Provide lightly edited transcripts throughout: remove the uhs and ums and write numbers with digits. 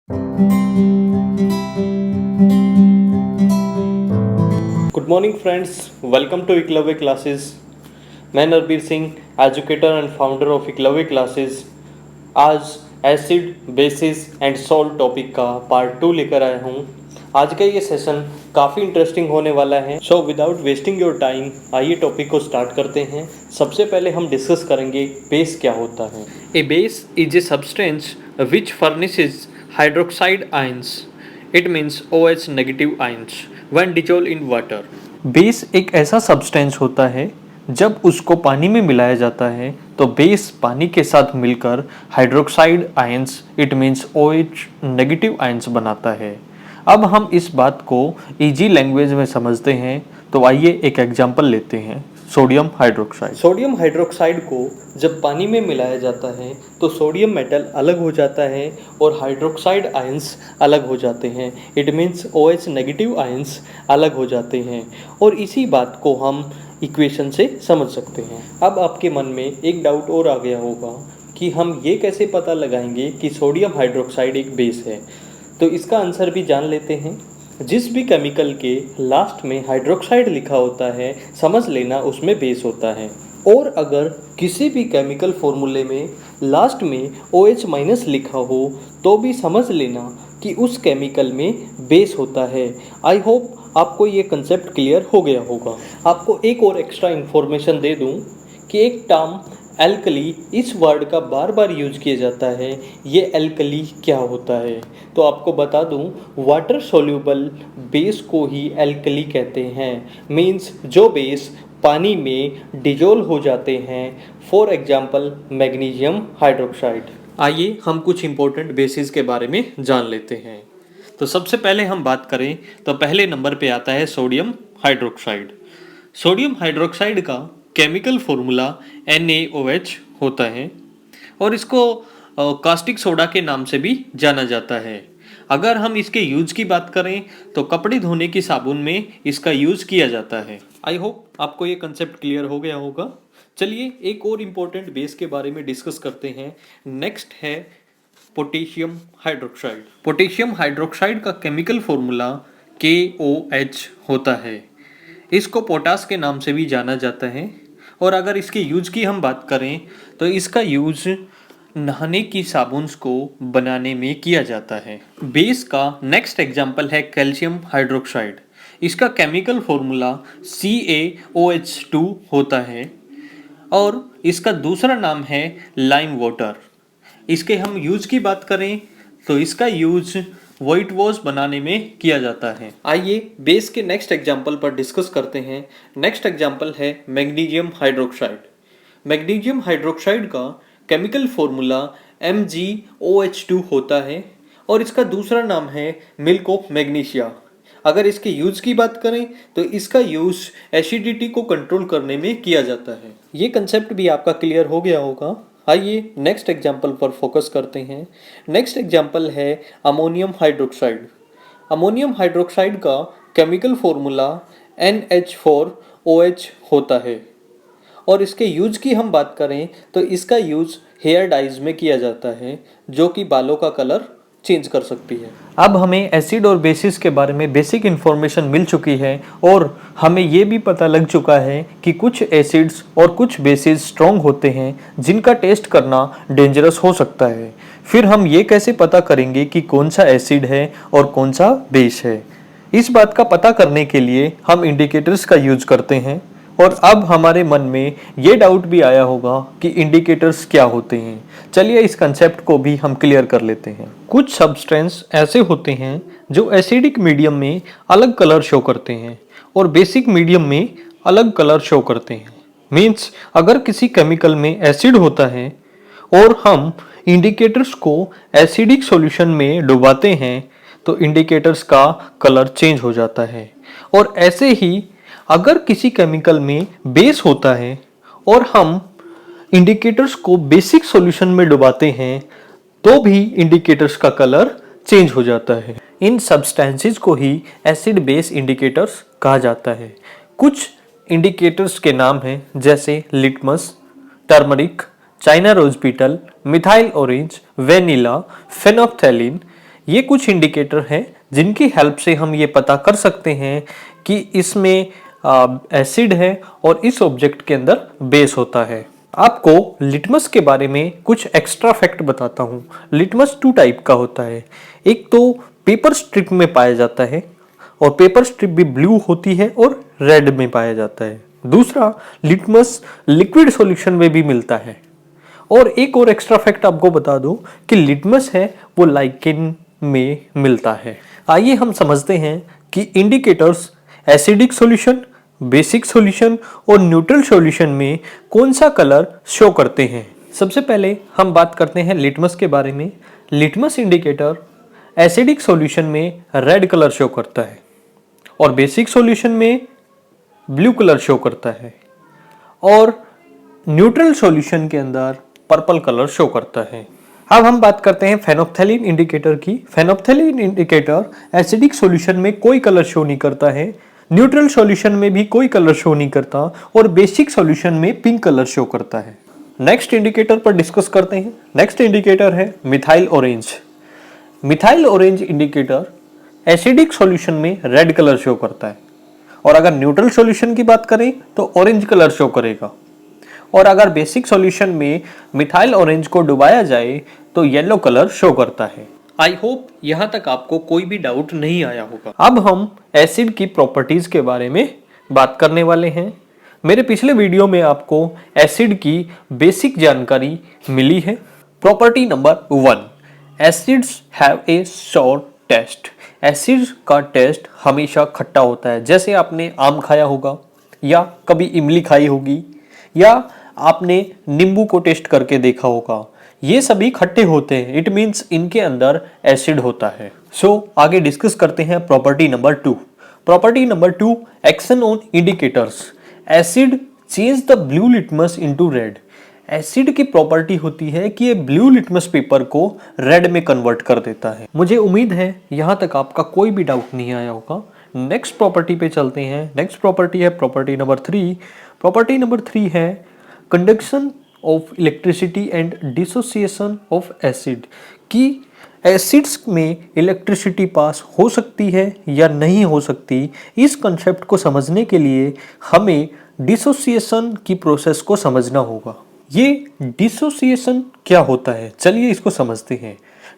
Good morning friends, welcome to Eklavya classes. मैं Narbir Singh, educator and founder of Eklavya classes. आज acid, bases and salt topic का part 2 लेकर आया हूँ। आज का ये सेशन काफ़ी इंटरेस्टिंग होने वाला है। So without wasting your time, आइए टॉपिक को स्टार्ट करते हैं। सबसे पहले हम डिस्कस करेंगे बेस क्या होता है। A base is a substance which furnishes hydroxide ions, it means OH negative ions when dissolved in water। Base एक ऐसा सब्सटेंस होता है जब उसको पानी में मिलाया जाता है तो बेस पानी के साथ मिलकर hydroxide ions, it means OH negative ions बनाता है। अब हम इस बात को इजी लैंग्वेज में समझते हैं, तो आइए एक एग्जांपल लेते हैं। Sodium hydroxide. सोडियम हाइड्रोक्साइड को जब पानी में मिलाया जाता है तो सोडियम मेटल अलग हो जाता है और हाइड्रोक्साइड आयंस अलग हो जाते हैं, it means OH negative ions अलग हो जाते हैं। और इसी बात को हम इक्वेशन से समझ सकते हैं। अब आपके मन में एक डाउट और आ गया होगा कि हम ये कैसे पता लगाएंगे कि सोडियम हाइड्रोक्साइड एक बेस है। तो इसका आंसर भी जान लेते हैं। जिस भी केमिकल के लास्ट में हाइड्रोक्साइड लिखा होता है, समझ लेना उसमें बेस होता है। और अगर किसी भी केमिकल फॉर्मूले में लास्ट में OH माइनस लिखा हो तो भी समझ लेना कि उस केमिकल में बेस होता है। आई होप आपको ये कंसेप्ट क्लियर हो गया होगा। आपको एक और एक्स्ट्रा इन्फॉर्मेशन दे दूं कि एक टर्म एल्कली, इस वर्ड का बार बार यूज किया जाता है। ये एल्कली क्या होता है तो आपको बता दूं, वाटर सोल्यूबल बेस को ही एल्कली कहते हैं। मीन्स जो बेस पानी में डिजोल्व हो जाते हैं, फॉर एग्जांपल मैग्नीशियम हाइड्रोक्साइड। आइए हम कुछ इंपॉर्टेंट बेसिस के बारे में जान लेते हैं। तो सबसे पहले हम बात करें तो पहले नंबर पे आता है सोडियम हाइड्रोक्साइड। सोडियम हाइड्रोक्साइड का केमिकल फॉर्मूला NaOH होता है और इसको कास्टिक सोडा के नाम से भी जाना जाता है। अगर हम इसके यूज की बात करें तो कपड़े धोने की साबुन में इसका यूज किया जाता है। आई होप आपको ये कंसेप्ट क्लियर हो गया होगा। चलिए एक और इम्पोर्टेंट बेस के बारे में डिस्कस करते हैं। नेक्स्ट है पोटेशियम हाइड्रोक्साइड। पोटेशियम हाइड्रोक्साइड का केमिकल फॉर्मूला KOH होता है। इसको पोटास के नाम से भी जाना जाता है। और अगर इसके यूज की हम बात करें तो इसका यूज नहाने की साबुन को बनाने में किया जाता है। बेस का नेक्स्ट एग्जाम्पल है कैल्शियम हाइड्रोक्साइड। इसका केमिकल फॉर्मूला CaOH2 होता है और इसका दूसरा नाम है लाइम वाटर। इसके हम यूज की बात करें तो इसका यूज व्हाइट वॉश बनाने में किया जाता है। आइए बेस के नेक्स्ट एग्जाम्पल पर डिस्कस करते हैं। नेक्स्ट एग्जाम्पल है मैग्नीशियम हाइड्रोक्साइड। मैग्नीशियम हाइड्रोक्साइड का केमिकल फॉर्मूला MgOH2 होता है और इसका दूसरा नाम है मिल्क ऑफ मैग्नीशिया। अगर इसके यूज की बात करें तो इसका यूज एसिडिटी को कंट्रोल करने में किया जाता है। ये कंसेप्ट भी आपका क्लियर हो गया होगा। आइए नेक्स्ट एग्जाम्पल पर फोकस करते हैं। नेक्स्ट एग्जाम्पल है अमोनियम हाइड्रोक्साइड। अमोनियम हाइड्रोक्साइड का केमिकल फॉर्मूला NH4OH होता है और इसके यूज की हम बात करें तो इसका यूज हेयर डाइज में किया जाता है जो कि बालों का कलर चेंज कर सकती है। अब हमें एसिड और बेसिस के बारे में बेसिक इन्फॉर्मेशन मिल चुकी है और हमें ये भी पता लग चुका है कि कुछ एसिड्स और कुछ बेसिस स्ट्रॉन्ग होते हैं जिनका टेस्ट करना डेंजरस हो सकता है। फिर हम ये कैसे पता करेंगे कि कौन सा एसिड है और कौन सा बेस है? इस बात का पता करने के लिए हम इंडिकेटर्स का यूज करते हैं। और अब हमारे मन में ये डाउट भी आया होगा कि इंडिकेटर्स क्या होते हैं। चलिए इस कंसेप्ट को भी हम क्लियर कर लेते हैं। कुछ सब्सटेंस ऐसे होते हैं जो एसिडिक मीडियम में अलग कलर शो करते हैं और बेसिक मीडियम में अलग कलर शो करते हैं। मीन्स अगर किसी केमिकल में एसिड होता है और हम इंडिकेटर्स को एसिडिक सॉल्यूशन में डुबाते हैं तो इंडिकेटर्स का कलर चेंज हो जाता है। और ऐसे ही अगर किसी केमिकल में बेस होता है और हम इंडिकेटर्स को बेसिक सॉल्यूशन में डुबाते हैं तो भी इंडिकेटर्स का कलर चेंज हो जाता है। इन सब्सटेंसेस को ही एसिड बेस इंडिकेटर्स कहा जाता है। कुछ इंडिकेटर्स के नाम हैं जैसे litmus, turmeric, China rose beetle, methyl orange, vanilla, phenolphthalein. ये कुछ इंडिकेटर हैं जिनकी हेल्प से हम ये पता कर सकते हैं कि इसमें एसिड है और इस ऑब्जेक्ट के अंदर बेस होता है। आपको लिटमस के बारे में कुछ एक्स्ट्रा फैक्ट बताता हूँ। लिटमस 2 टाइप का होता है। एक तो पेपर स्ट्रिप में पाया जाता है और पेपर स्ट्रिप भी ब्लू होती है और रेड में पाया जाता है। दूसरा, लिटमस लिक्विड सॉल्यूशन में भी मिलता है। और एक और एक्स्ट्रा फैक्ट आपको बता दूं कि लिटमस है वो लाइकेन में मिलता है। आइए हम समझते हैं कि indicators acidic solution, basic solution और न्यूट्रल सॉल्यूशन में कौन सा कलर शो करते हैं। सबसे पहले हम बात करते हैं लिटमस के बारे में। लिटमस इंडिकेटर एसिडिक सॉल्यूशन में रेड कलर शो करता है और बेसिक सॉल्यूशन में ब्लू कलर शो करता है और न्यूट्रल सॉल्यूशन के अंदर पर्पल कलर शो करता है। अब हम बात करते हैं फेनोप्थेलिन इंडिकेटर की। फेनोप्थेलिन इंडिकेटर एसिडिक सॉल्यूशन में कोई कलर शो नहीं करता है, न्यूट्रल सॉल्यूशन में भी कोई कलर शो नहीं करता और बेसिक सॉल्यूशन में पिंक कलर शो करता है। नेक्स्ट इंडिकेटर पर डिस्कस करते हैं। नेक्स्ट इंडिकेटर है methyl orange. Methyl orange indicator acidic solution में रेड कलर शो करता है और अगर न्यूट्रल सॉल्यूशन की बात करें तो ऑरेंज कलर शो करेगा और अगर बेसिक सॉल्यूशन में मिथाइल ऑरेंज को डुबाया जाए तो येलो कलर शो करता है। आई होप यहाँ तक आपको कोई भी डाउट नहीं आया होगा। अब हम एसिड की प्रॉपर्टीज के बारे में बात करने वाले हैं। मेरे पिछले वीडियो में आपको एसिड की बेसिक जानकारी मिली है। Property number 1, acids have a sour taste. Acid का टेस्ट हमेशा खट्टा होता है। जैसे आपने आम खाया होगा या कभी इमली खाई होगी या आपने नींबू को टेस्ट करके देखा होगा, ये सभी खट्टे होते हैं। इट मीन्स इनके अंदर एसिड होता है। आगे डिस्कस करते हैं property number 2। Property number 2, action on indicators. Acid change the blue litmus into red. Acid की प्रॉपर्टी होती है कि ये ब्लू लिटमस पेपर को रेड में कन्वर्ट कर देता है। मुझे उम्मीद है यहाँ तक आपका कोई भी डाउट नहीं आया होगा। नेक्स्ट प्रॉपर्टी पे चलते हैं। नेक्स्ट प्रॉपर्टी है प्रॉपर्टी नंबर 3। प्रॉपर्टी नंबर 3 है conduction of electricity and dissociation of acid. कि एसिड्स में इलेक्ट्रिसिटी पास हो सकती है या नहीं हो सकती। इस कंसेप्ट को समझने के लिए हमें डिसोसिएशन की प्रोसेस को समझना होगा। ये डिसोसिएशन क्या होता है, चलिए इसको समझते हैं।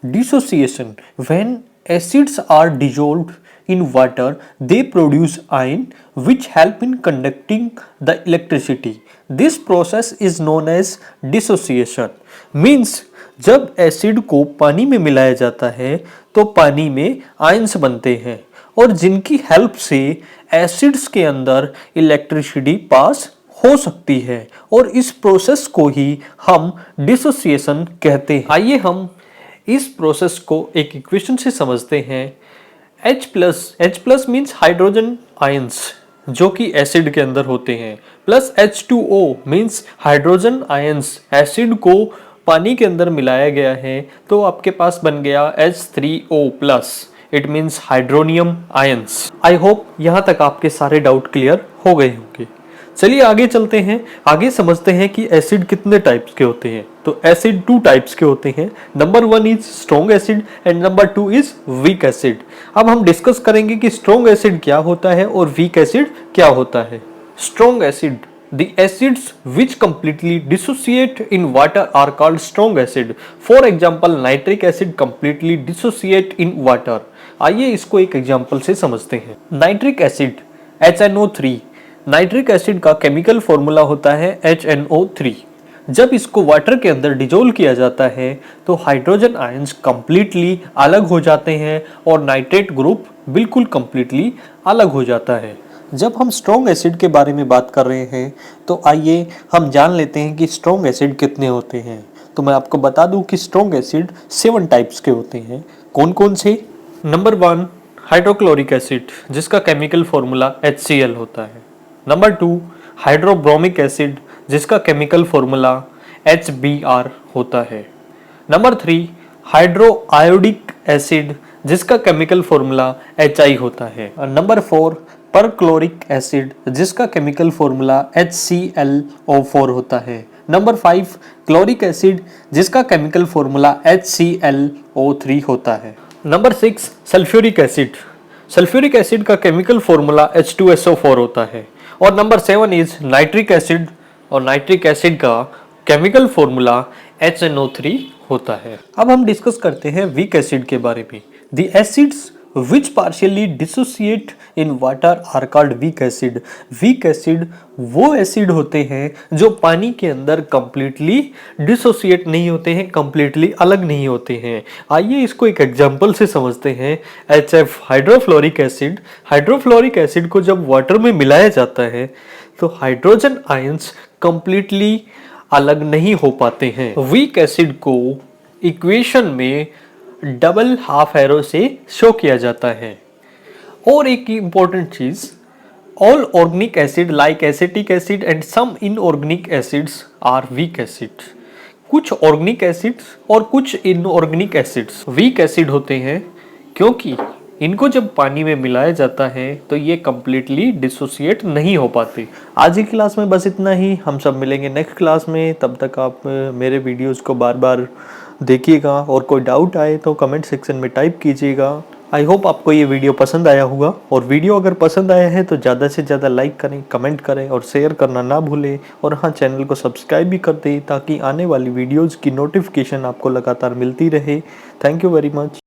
Dissociation, when acids are dissolved in water, they produce ion which help in conducting the electricity. This process is known as dissociation. Means जब एसिड को पानी में मिलाया जाता है तो पानी में आयंस बनते हैं और जिनकी हेल्प से एसिड्स के अंदर इलेक्ट्रिसिटी पास हो सकती है और इस प्रोसेस को ही हम डिसोसिएशन कहते हैं। आइए हम इस प्रोसेस को एक इक्वेशन से समझते हैं। H+ मीन्स हाइड्रोजन आयंस जो कि एसिड के अंदर होते हैं, plus H2O means hydrogen ions acid को पानी के अंदर मिलाया गया है तो आपके पास बन गया H3O+। It means hydronium ions. I hope यहाँ तक आपके सारे डाउट क्लियर हो गए होंगे। चलिए आगे चलते हैं। आगे समझते हैं कि एसिड कितने टाइप्स के होते हैं। तो एसिड 2 टाइप्स के होते हैं। Number 1 is strong acid and number 2 is weak acid. अब हम डिस्कस करेंगे कि स्ट्रॉन्ग एसिड क्या होता है और वीक एसिड क्या होता है। Strong acid, the acids which completely dissociate in water are called strong acid. For example, nitric acid completely dissociate in water. आइए इसको एक एग्जांपल से समझते हैं। Nitric acid HNO3। Nitric acid का केमिकल फॉर्मूला होता है HNO3। जब इसको वाटर के अंदर डिजोल्व किया जाता है तो हाइड्रोजन आयंस कंप्लीटली अलग हो जाते हैं और नाइट्रेट ग्रुप बिल्कुल कंप्लीटली अलग हो जाता है। जब हम स्ट्रॉन्ग एसिड के बारे में बात कर रहे हैं तो आइए हम जान लेते हैं कि स्ट्रॉन्ग एसिड कितने होते हैं। तो मैं आपको बता दूं कि स्ट्रॉन्ग एसिड 7 टाइप्स के होते हैं। कौन कौन से? नंबर 1 हाइड्रोक्लोरिक एसिड जिसका केमिकल फॉर्मूला HCl होता है। नंबर 2 हाइड्रोब्रोमिक एसिड जिसका केमिकल फॉर्मूला HBr होता है। नंबर 3 हाइड्रो आयोडिक एसिड जिसका केमिकल फॉर्मूला HI होता है। और नंबर 4 परक्लोरिक एसिड जिसका केमिकल फॉर्मूला HClO4 होता है। नंबर 5 क्लोरिक एसिड जिसका केमिकल फॉर्मूला HClO3 होता है। Number 6 sulphuric acid. Sulphuric acid का केमिकल फॉर्मूला H2SO4 होता है। और नंबर 7 इज नाइट्रिक एसिड, और नाइट्रिक एसिड का केमिकल फॉर्मूला HNO3 होता है। अब हम डिस्कस करते हैं वीक एसिड के बारे में। The acids which partially dissociate in water are called weak acid। weak acid वो एसिड होते हैं जो पानी के अंदर completely dissociate नहीं होते हैं, completely अलग नहीं होते हैं। आइए इसको एक एग्जांपल से समझते हैं। HF hydrofluoric acid. Hydrofluoric acid को जब वाटर में मिलाया जाता है तो हाइड्रोजन आयंस completely अलग नहीं हो पाते हैं। वीक एसिड को इक्वेशन में डबल हाफ एरो से शो किया जाता है। और एक इंपॉर्टेंट चीज, all organic acid like acetic acid and some inorganic acids are weak acid. कुछ ऑर्गेनिक एसिड्स और कुछ इनऑर्गेनिक एसिड्स वीक एसिड होते हैं क्योंकि इनको जब पानी में मिलाया जाता है तो ये कंप्लीटली डिसोसिएट नहीं हो पाते। आज की क्लास में बस इतना ही। हम सब मिलेंगे नेक्स्ट क्लास में। तब तक आप मेरे वीडियोस को बार बार देखिएगा और कोई डाउट आए तो कमेंट सेक्शन में टाइप कीजिएगा। आई होप आपको ये वीडियो पसंद आया होगा, और वीडियो अगर पसंद आया है तो ज़्यादा से ज़्यादा लाइक करें, कमेंट करें और शेयर करना ना भूलें। और हाँ, चैनल को सब्सक्राइब भी कर दें ताकि आने वाली वीडियोज़ की नोटिफिकेशन आपको लगातार मिलती रहे। Thank you very much.